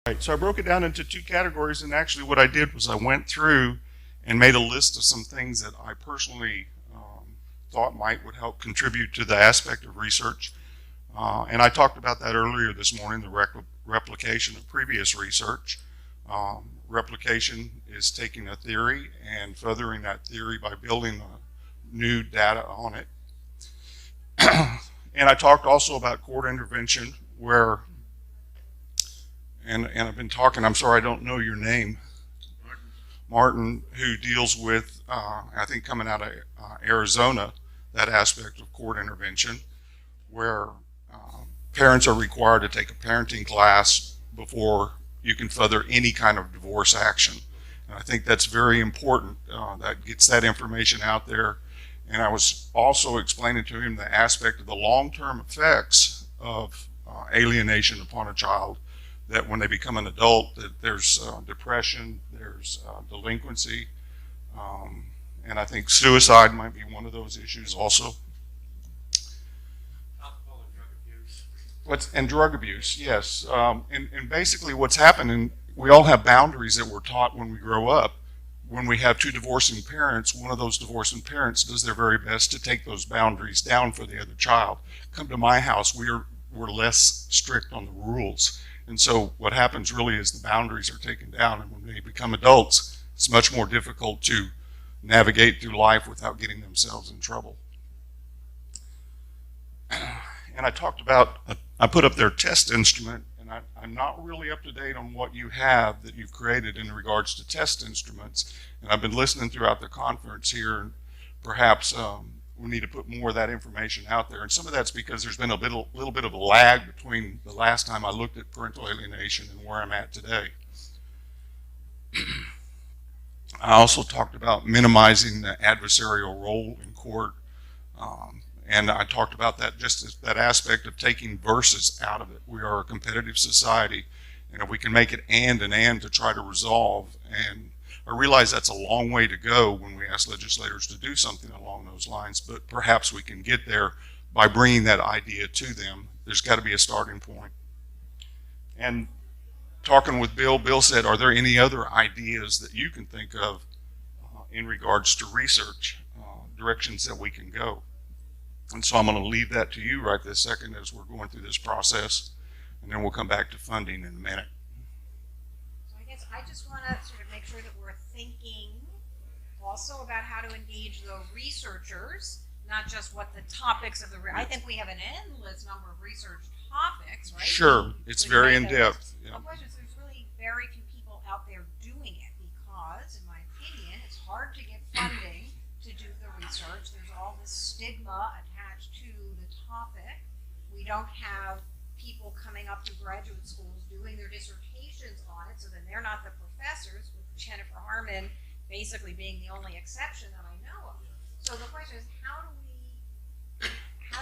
Right, so I broke it down into two categories, and actually what I did was I went through and made a list of some things that I personally thought would help contribute to the aspect of research. And I talked about that earlier this morning, the replication of previous research. Replication is taking a theory and furthering that theory by building new data on it. And I talked also about court intervention, where, and I've been talking, I'm sorry I don't know your name, Martin, who deals with, I think coming out of Arizona, that aspect of court intervention, where parents are required to take a parenting class before you can further any kind of divorce action. And I think that's very important. That gets that information out there. And I was also explaining to him the aspect of the long-term effects of alienation upon a child, that when they become an adult, that there's depression, there's delinquency, and I think suicide might be one of those issues also. Alcohol and drug abuse. And drug abuse, yes. And basically what's happening, we all have boundaries that we're taught when we grow up. When we have two divorcing parents, one of those divorcing parents does their very best to take those boundaries down for the other child. Come to my house, we're less strict on the rules. And so what happens really is the boundaries are taken down, and when they become adults, it's much more difficult to navigate through life without getting themselves in trouble. And I talked about, I put up their test instrument, and I'm not really up to date on what you have that you've created in regards to test instruments. And I've been listening throughout the conference here, and perhaps we need to put more of that information out there. And some of that's because there's been a little bit of a lag between the last time I looked at parental alienation and where I'm at today. I also talked about minimizing the adversarial role in court. And I talked about that, just as that aspect of taking versus out of it. We are a competitive society, and if we can make it and to try to resolve, and I realize that's a long way to go when we ask legislators to do something along those lines, but perhaps we can get there by bringing that idea to them. There's got to be a starting point. And talking with Bill said, are there any other ideas that you can think of in regards to research, directions that we can go? And so I'm going to leave that to you right this second as we're going through this process, and then we'll come back to funding in a minute. So I guess I just want to sort of make sure that we're thinking also about how to engage the researchers, not just what the topics of the, I think we have an endless number of research topics, right? Sure, it's very in-depth. Yeah. The question is, there's really very few people out there doing it because, in my opinion, it's hard to get funding to do the research. There's all this stigma attached to the topic. We don't have people coming up to graduate schools doing their dissertations on it, so then they're not the professors, with Jennifer Harmon basically being the only exception that I know of. So the question is, how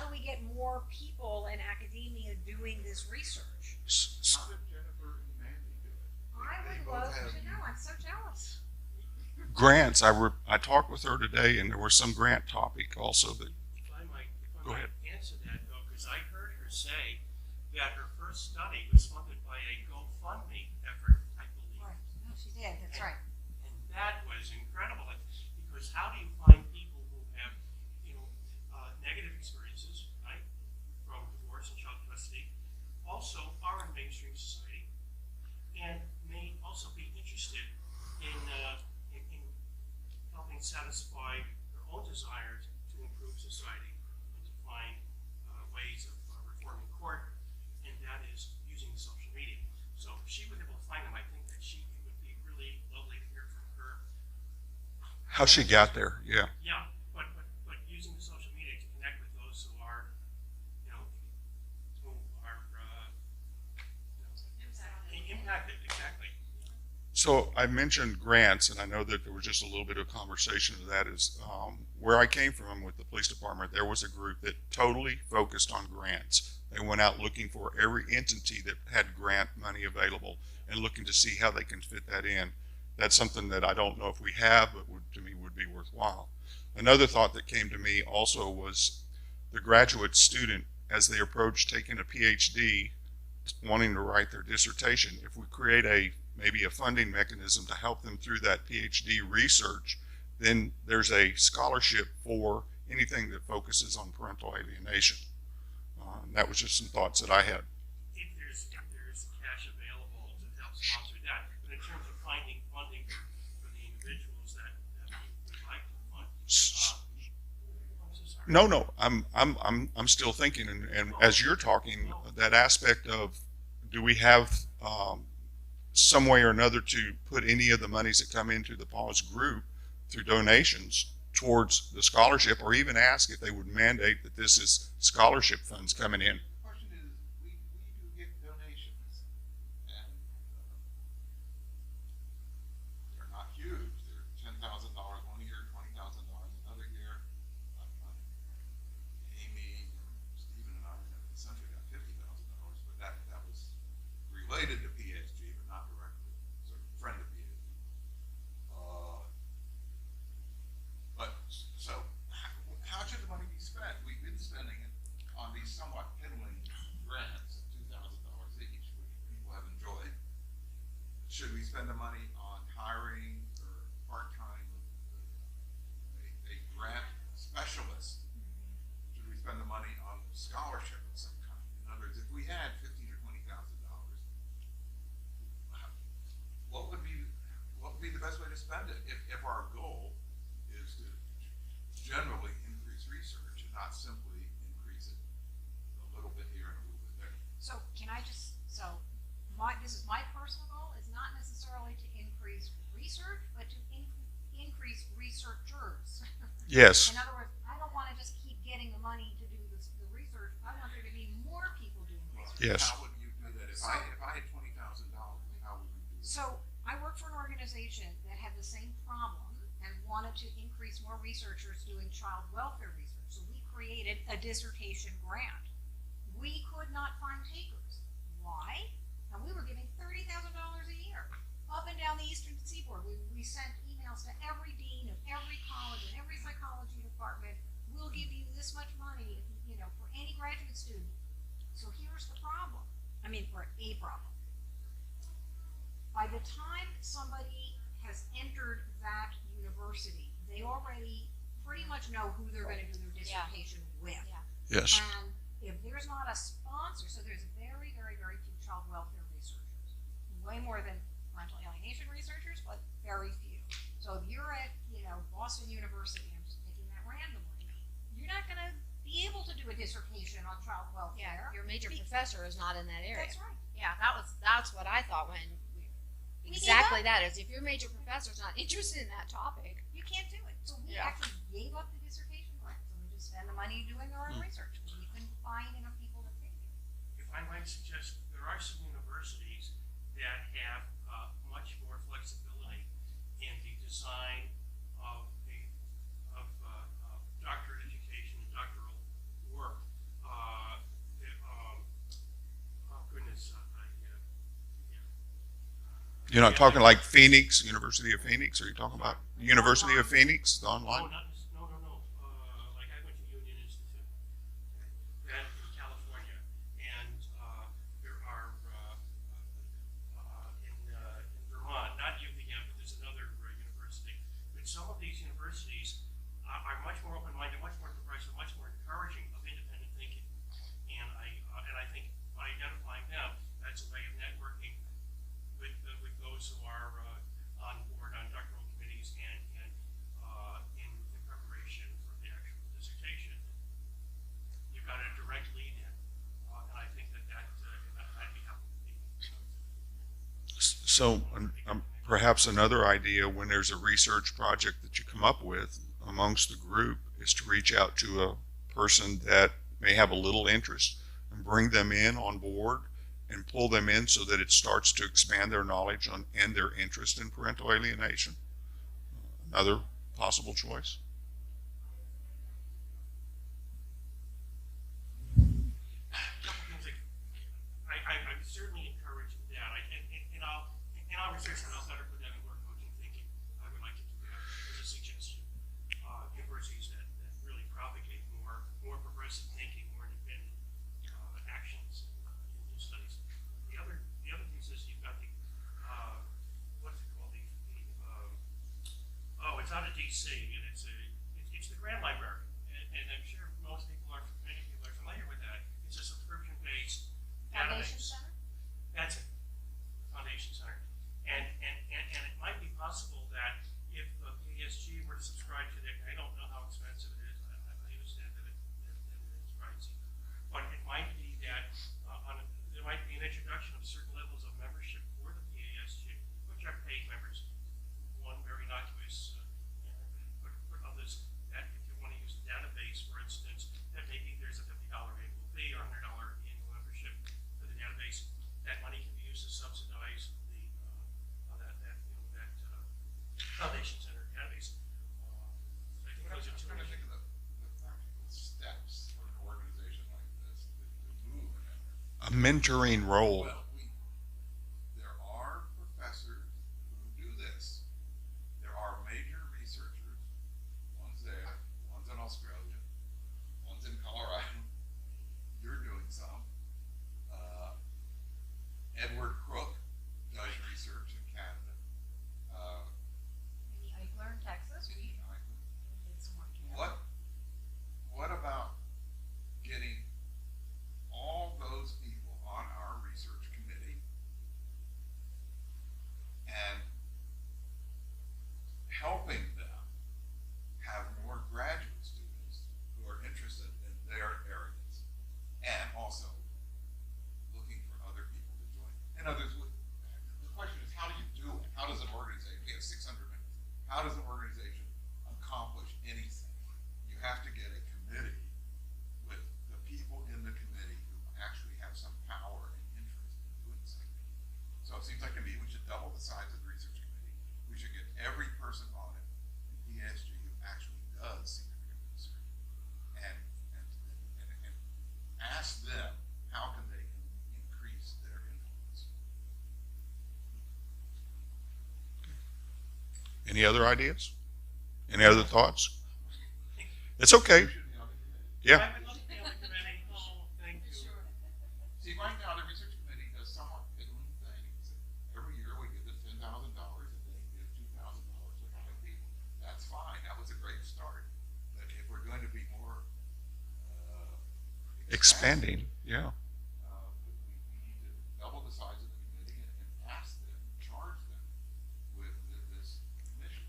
do we get more people in academia doing this research? How did Jennifer and Mandy do it? I would love to know. I'm so jealous. Grants, I talked with her today, and there was some grant topic also that. If I might Go ahead. Answer that, though, because I heard her say that her first study was funded by a GoFundMe effort, I believe. Right. No, she did. That's right. And that was incredible, because how do you find people who have, negative experiences, right, from divorce and child custody, also are in mainstream society, and may also be interested in helping satisfy their own desires to improve society and to find ways of reforming court, and that is using social media. So if she was able to find them, I think that it would be really lovely to hear from her. How she got there, yeah. Yeah, but using the social media to connect with those who are, impacted, exactly. So I mentioned grants, and I know that there was just a little bit of conversation of that. Is where I came from with the police department, there was a group that totally focused on grants. They went out looking for every entity that had grant money available and looking to see how they can fit that in. That's something that I don't know if we have, but to me would be worthwhile. Another thought that came to me also was the graduate student, as they approach taking a PhD, wanting to write their dissertation, if we create maybe a funding mechanism to help them through that PhD research, then there's a scholarship for anything that focuses on parental alienation. That was just some thoughts that I had. If there's cash available to help sponsor that, but in terms of finding funding for the individuals that we would like to fund, I'm so sorry. No, I'm still thinking, and as you're talking, that aspect of, do we have some way or another to put any of the monies that come into the PASG group through donations towards the scholarship, or even ask if they would mandate that this is scholarship funds coming in. The question is, we do get donations, and they're not huge. They're $10,000 one year, $20,000 another year. Amy and Stephen and I essentially got $50,000, but that was related to PASG, but not directly. Sort of friend of PASG. But so, how should the money be spent? We've been spending it on these somewhat piddling grants at $2,000 each, which people have enjoyed. Should we spend the money on hiring or part-time a grant specialist? Should we spend the money on scholarship of some kind? In other words, if we had $15,000 or $20,000, what would be the best way to spend it? If our goal is to generally increase research and not simply increase it a little bit here and a little bit there. So can I just, this is my personal goal, is not necessarily to increase research, but to increase researchers. Yes. In other words, I don't want to just keep getting the money to do the research. I want there to be more people doing research. Yes. How would you do that? If I had $20,000, how would we do that? So I work for an organization that had the same problem and wanted to increase more researchers doing child welfare research. So we created a dissertation grant. We could not find takers. Why? And we were giving $30,000 a year up and down the Eastern Seaboard. We sent emails to every dean of every college and every psychology department. We'll give you this much money, for any graduate student. So here's the problem. For a problem. By the time somebody has entered that university, they already pretty much know who they're going to do their dissertation with. Yeah. Yes. And if there's not a sponsor, so there's very, very, very few child welfare researchers, way more than parental alienation researchers, but very few. So if you're at, Boston University, I'm just picking that randomly, you're not going to be able to do a dissertation on child welfare. Yeah, your major professor is not in that area. That's right. Yeah, that's what I thought when exactly that is. If your major professor's not interested in that topic, You can't do it. So we Yeah. actually gave up the dissertation grants and we just spend the money doing our own research because we couldn't find enough people to take it. If I might suggest, there are some universities that have much more flexibility in the design of doctorate education and doctoral work. You're not talking like Phoenix, University of Phoenix? Are you talking about University of Phoenix, the online? No. Like I went to Union Institute, that in California, and there are in Vermont, not UVM, but there's another university. But some of these universities are much more open-minded, much more progressive, much more encouraging of independent thinking. And I think by identifying them, that's a way of networking with those who are on board on doctoral committees and in preparation for the actual dissertation. You've got a direct lead in, and I think that'd be helpful. So perhaps another idea when there's a research project that you come up with amongst the group is to reach out to a person that may have a little interest and bring them in on board and pull them in so that it starts to expand their knowledge on and their interest in parental alienation. Another possible choice. A couple things I certainly encourage that. In our research, I'll better put that in work coaching thinking. I would like to do that as a suggestion. Universities that really propagate more progressive thinking, more independent actions in new studies. PC, and it's the Grand Library, and I'm sure many people are familiar with that. It's a subscription-based Foundation database. Center? That's it, Foundation Center. And it might be possible that if PASG were to subscribe to that, I don't know how expensive it is, I understand that it's pricey, but it might be that there might be an introduction of certain levels of membership for the PASG, which are paid members. One very innocuous, but others that if you want to use the database, for instance, that maybe there's a $50 annual fee or $100 annual membership for the database. That money can be used to subsidize the Foundation Center database. I think But I'm those are two. trying to think of the practical steps for an organization like this to move in that direction. A mentoring role. Well, there are professors who do this. There are major researchers. One's there, one's in Australia, one's in Colorado. You're doing some. Edward Crook does research in Canada. Maybe Eichler in Texas, we did some work together. What about getting all those people on our research committee and helping them have more graduate students who are interested in their areas, and also looking for other people to join. And others would, the question is, how do you do it? How does an organization, we have 600 members, how does an organization accomplish anything? You have to get a committee with the people in the committee who actually have some power and interest in doing something. So it seems like to me we should double the size of the research committee. We should get every person on it in PASG who actually does significant research, and ask them how can they increase their influence. Any other ideas? Any other thoughts? It's okay. You should be on the committee. Yeah. I would love to be on the committee. Oh, thank you. See, right now the research committee does somewhat piddling things. Every year we give them $10,000 and they give $2,000 to 5 people. That's fine. That was a great start. But if we're going to be more Expanding. Yeah. we need to double the size of the committee and ask them, charge them with this mission.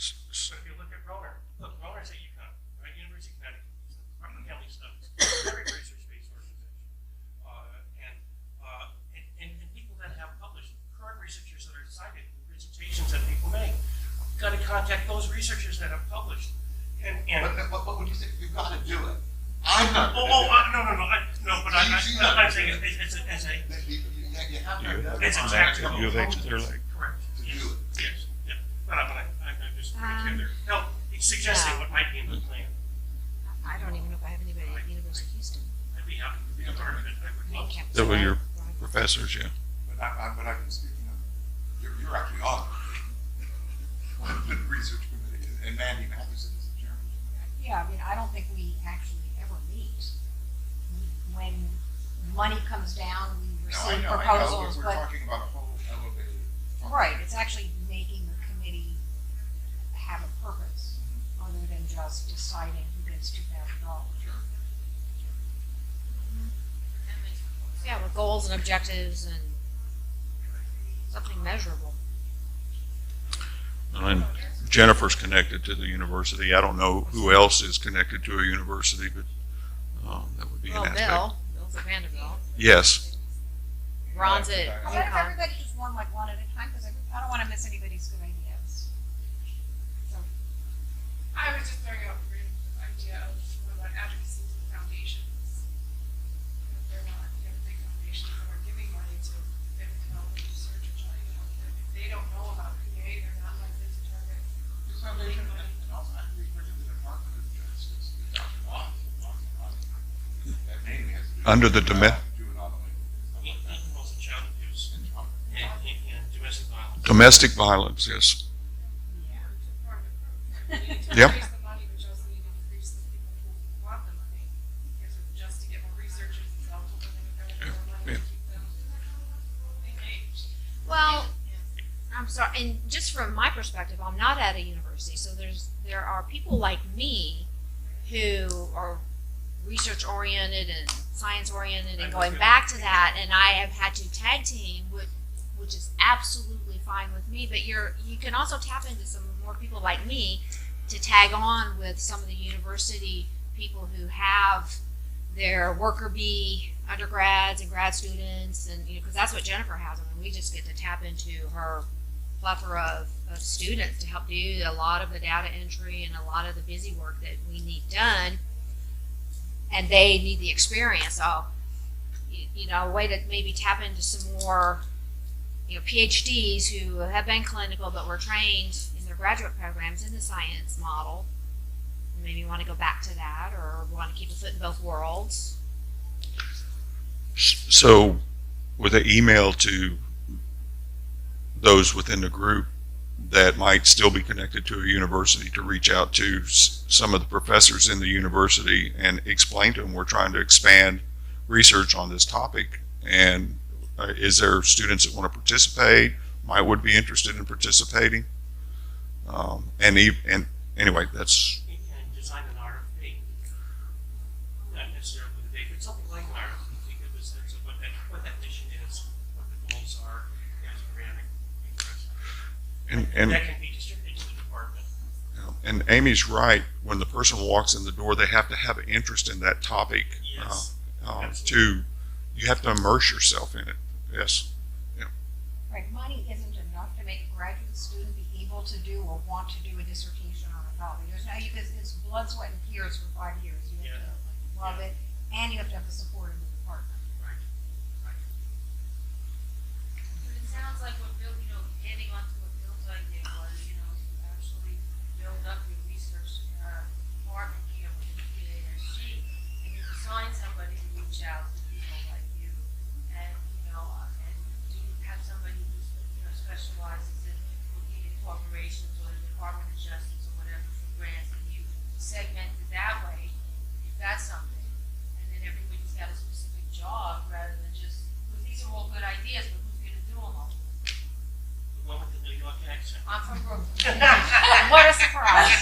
So if you look at Roner's at UConn, right, University of Connecticut, it's a Department of Family Studies, very research-based organization. And people that have published, current researchers that are cited in presentations that people make, got to contact those researchers that have published. But when you say you've got to do it, I'm not. No, but I'm saying it's a, You have You to. it's a have tactical to. You have approach. to. They're like- Correct. To Yes. do it. Yes, yeah. But I'm just putting together, no, it's suggesting what might be in the plan. I don't even know if I have anybody at the University of Houston. I'd be happy to be a part of it. I would love to. That were your professors, yeah. But I've been speaking of, you're actually on the research committee, and Mandy Matheson is the chairman. Yeah, I mean, I don't think we actually ever meet. When money comes down, we receive proposals, We're but, talking about a whole elevated. function. right, it's actually making the committee have a purpose, other than just deciding who gets $2,000. Sure. Yeah, with goals and objectives and something measurable. And Jennifer's connected to the university. I don't know who else is connected to a university, but that would be Well, an aspect. Bill's at Vanderbilt. Yes. Ron's at How about if UConn. everybody just one at a time, because I don't want to miss anybody's good ideas. So, I was just throwing out the idea of what advocacy to the foundations. If they're not, big foundations that are giving money to development research or trying, if they don't know about PA, they're not likely to target. This foundation, and also I refer to the Department of Justice, the Dr. Watts. That mainly has to do. Under the juvenile domet- Even also child abuse and domestic violence. Domestic violence, yes. yeah. Part of it. We need to Yep. increase the money, but just need to increase the people who want the money. Because just to get more researchers is helpful, but then we've got to get more money to keep them engaged. Well, I'm sorry, and just just from my perspective, I'm not at a university, so there are people like me who are research oriented and science oriented and going back to that, and I have had to tag team, which is absolutely fine with me. But you can also tap into some more people like me to tag on with some of the university people who have their worker bee undergrads and grad students, and because that's what Jennifer has. I mean, we just get to tap into her plethora of students to help do a lot of the data entry and a lot of the busy work that we need done, and they need the experience. So, a way to maybe tap into some more, PhDs who have been clinical but were trained in their graduate programs in the science model. Maybe want to go back to that, or want to keep a foot in both worlds. So, with an email to those within the group that might still be connected to a university, to reach out to some of the professors in the university and explain to them we're trying to expand research on this topic, and is there students that want to participate, would be interested in participating, and anyway, that's. And design an RFP, not necessarily with a date, but something like an RFP, to give a sense of what that mission is, what the goals are, as a grant. And that can be distributed to the department. And Amy's right. When the person walks in the door, they have to have an interest in that topic. Yes. You have to immerse yourself in it. Yes. Right, money isn't enough to make a graduate student be able to do or want to do a dissertation on a topic. There's no, because it's blood, sweat, and tears for 5 years. You have to love it, and you have to have the support of the department. Right. But it sounds like what Bill, adding on to what Bill's idea was, to actually build up your research department here within the PASG, and you assign somebody to reach out to people like you, and have somebody who specializes in looking at corporations or the Department of Justice or whatever for grants, and you segment it that way, if that's something, and then everybody's got a specific job rather than just, because these are all good ideas, but who's gonna do them all? The one with the New York accent. I'm from Brooklyn. What a surprise.